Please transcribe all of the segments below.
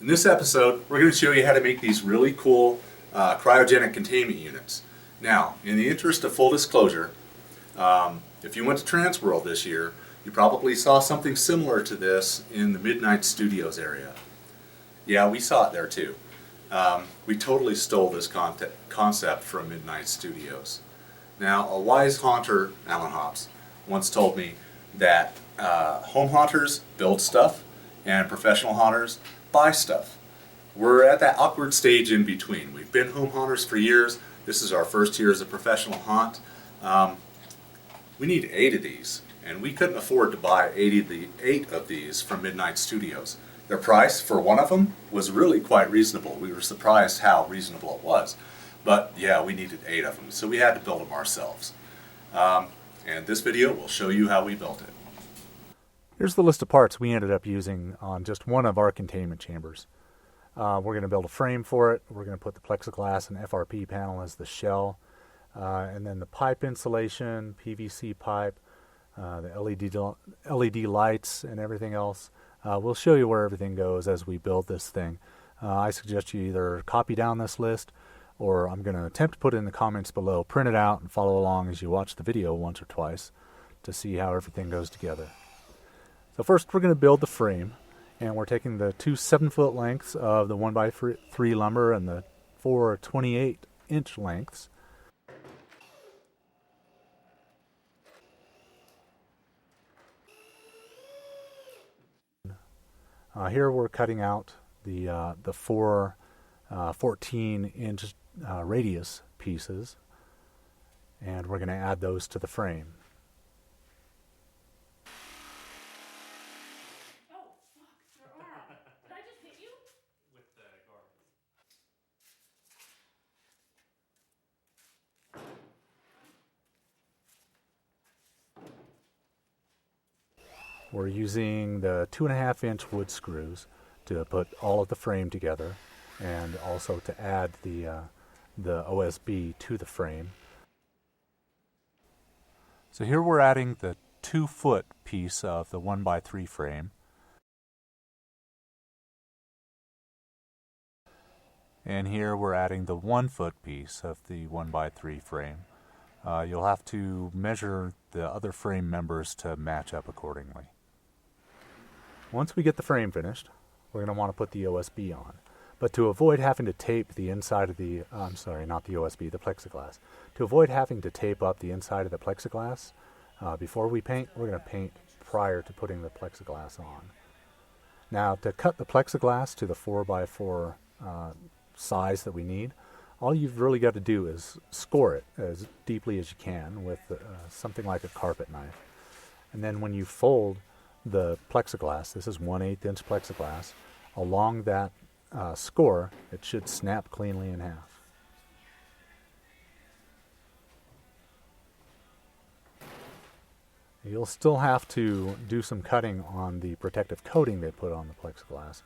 In this episode, we're going to show you how to make these really cool cryogenic containment units. Now, in the interest of full disclosure, if you went to Transworld this year, you probably saw something similar to this in the Midnight Studios area. Yeah, we saw it there too. We totally stole this concept from Midnight Studios. Now, a wise haunter, Alan Hobbs, once told me that home haunters build stuff and professional haunters buy stuff. We're at that awkward stage in between. We've been home haunters for years. This is our first year as a professional haunt. We need 8 of these, and we couldn't afford to buy 8 of these from Midnight Studios. Their price for one of them was really quite reasonable. We were surprised how reasonable it was. But yeah, we needed 8 of them, so we had to build them ourselves. And this video will show you how we built it. Here's the list of parts we ended up using on just one of our containment chambers. We're going to build a frame for it. We're going to put the plexiglass and FRP panel as the shell. And then the pipe insulation, PVC pipe, the LED lights and everything else. We'll show you where everything goes as we build this thing. I suggest you either copy down this list, or I'm going to attempt to put it in the comments below, print it out, and follow along as you watch the video once or twice to see how everything goes together. So first we're going to build the frame, and we're taking the 2 7-foot lengths of the 1x3 lumber and the 4 28-inch lengths. Here we're cutting out the 4 14-inch radius pieces, and we're going to add those to the frame. We're using the 2.5-inch wood screws to put all of the frame together, and also to add the OSB to the frame. So here we're adding the 2-foot piece of the 1x3 frame. And here we're adding the 1-foot piece of the 1x3 frame. You'll have to measure the other frame members to match up accordingly. Once we get the frame finished, we're going to want to put the OSB on. But to avoid having to tape the inside of the, not the OSB, the plexiglass. To avoid having to tape up the inside of the plexiglass, before we paint, we're going to paint prior to putting the plexiglass on. Now, to cut the plexiglass to the 4x4 size that we need, all you've really got to do is score it as deeply as you can with something like a carpet knife. And then when you fold the plexiglass, this is 1/8 inch plexiglass, along that score, it should snap cleanly in half. You'll still have to do some cutting on the protective coating they put on the plexiglass,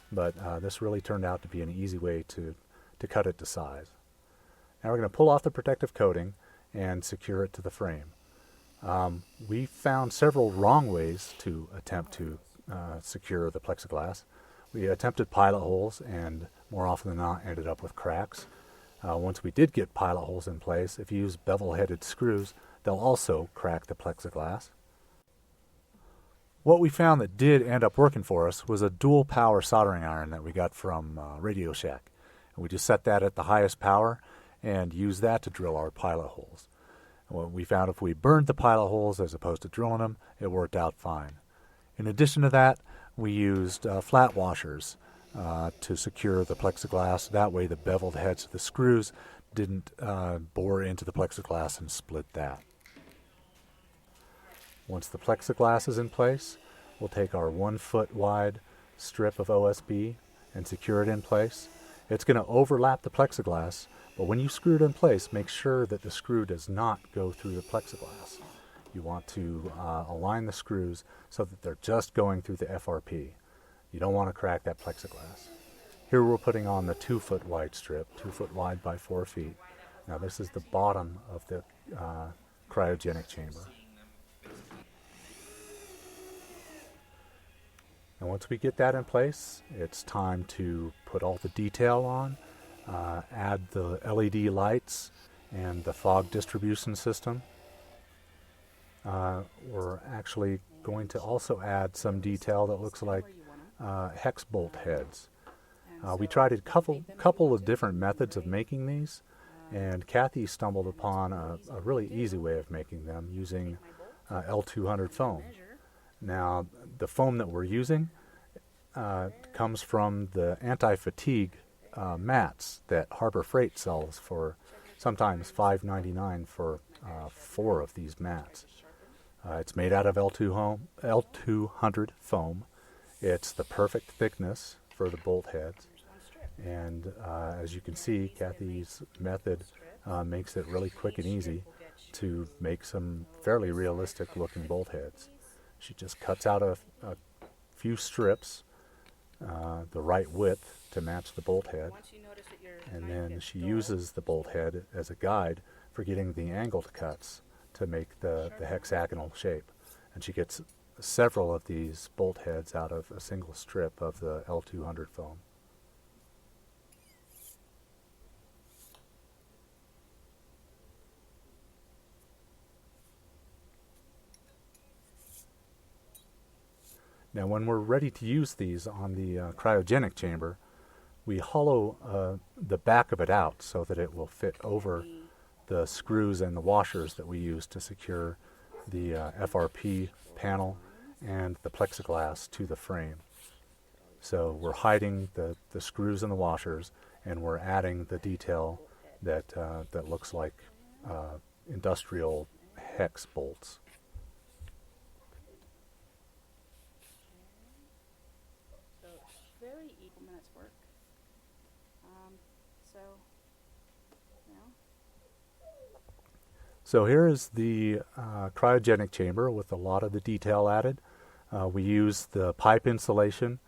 but this really turned out to be an easy way to cut it to size. Now we're going to pull off the protective coating and secure it to the frame. We found several wrong ways to attempt to secure the plexiglass. We attempted pilot holes, and more often than not ended up with cracks. Once we did get pilot holes in place, if you use bevel-headed screws, they'll also crack the plexiglass. What we found that did end up working for us was a dual power soldering iron that we got from Radio Shack. And we just set that at the highest power and used that to drill our pilot holes. Well, we found if we burned the pilot holes as opposed to drilling them, it worked out fine. In addition to that, we used flat washers to secure the plexiglass. That way the beveled heads of the screws didn't bore into the plexiglass and split that. Once the plexiglass is in place, we'll take our 1-foot wide strip of OSB and secure it in place. It's going to overlap the plexiglass, but when you screw it in place, make sure that the screw does not go through the plexiglass. You want to align the screws so that they're just going through the FRP. You don't want to crack that plexiglass. Here we're putting on the 2-foot wide strip, 2 foot wide by 4 feet. Now this is the bottom of the cryogenic chamber. And once we get that in place, it's time to put all the detail on, add the LED lights and the fog distribution system. We're actually going to also add some detail that looks like Hex Bolt Heads. We tried a couple of different methods of making these, and Kathy stumbled upon a really easy way of making them using L200 foam. Now, the foam that we're using comes from the anti-fatigue mats that Harbor Freight sells for sometimes $5.99 for 4 of these mats. It's made out of L200 foam. It's the perfect thickness for the bolt heads. And as you can see, Kathy's method makes it really quick and easy to make some fairly realistic looking bolt heads. She just cuts out a few strips, the right width to match the bolt head, and then she uses the bolt head as a guide for getting the angled cuts to make the hexagonal shape. And she gets several of these bolt heads out of a single strip of the L200 foam. Now when we're ready to use these on the cryogenic chamber, we hollow the back of it out so that it will fit over the screws and the washers that we use to secure the FRP panel and the plexiglass to the frame. So we're hiding the screws and the washers, and we're adding the detail that looks like industrial hex bolts. Very equal minutes work. So here is the cryogenic chamber with a lot of the detail added. We use the pipe insulation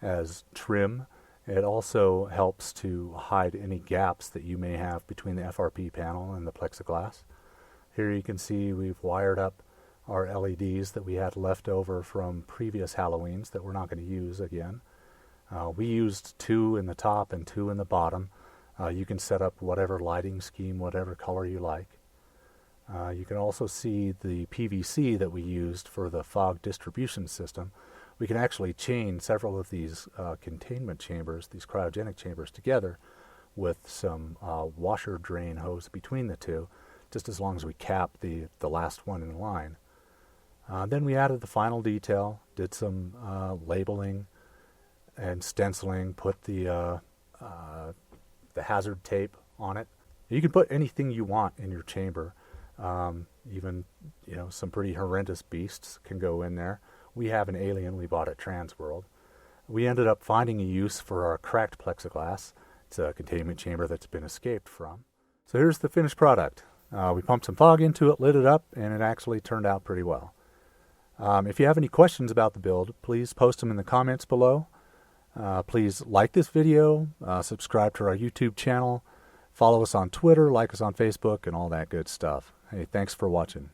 as trim. It also helps to hide any gaps that you may have between the FRP panel and the plexiglass. Here you can see we've wired up our LEDs that we had left over from previous Halloweens that we're not going to use again. We used 2 in the top and 2 in the bottom. You can set up whatever lighting scheme, whatever color you like. You can also see the PVC that we used for the fog distribution system. We can actually chain several of these containment chambers, these cryogenic chambers, together with some washer drain hose between the two, just as long as we cap the last one in line. Then we added the final detail, did some labeling and stenciling, put the hazard tape on it. You can put anything you want in your chamber. Even, some pretty horrendous beasts can go in there. We have an alien we bought at Transworld. We ended up finding a use for our cracked plexiglass. It's a containment chamber that's been escaped from. So here's the finished product. We pumped some fog into it, lit it up, and it actually turned out pretty well. If you have any questions about the build, please post them in the comments below. Please like this video, subscribe to our YouTube channel, follow us on Twitter, like us on Facebook, and all that good stuff. Hey, thanks for watching.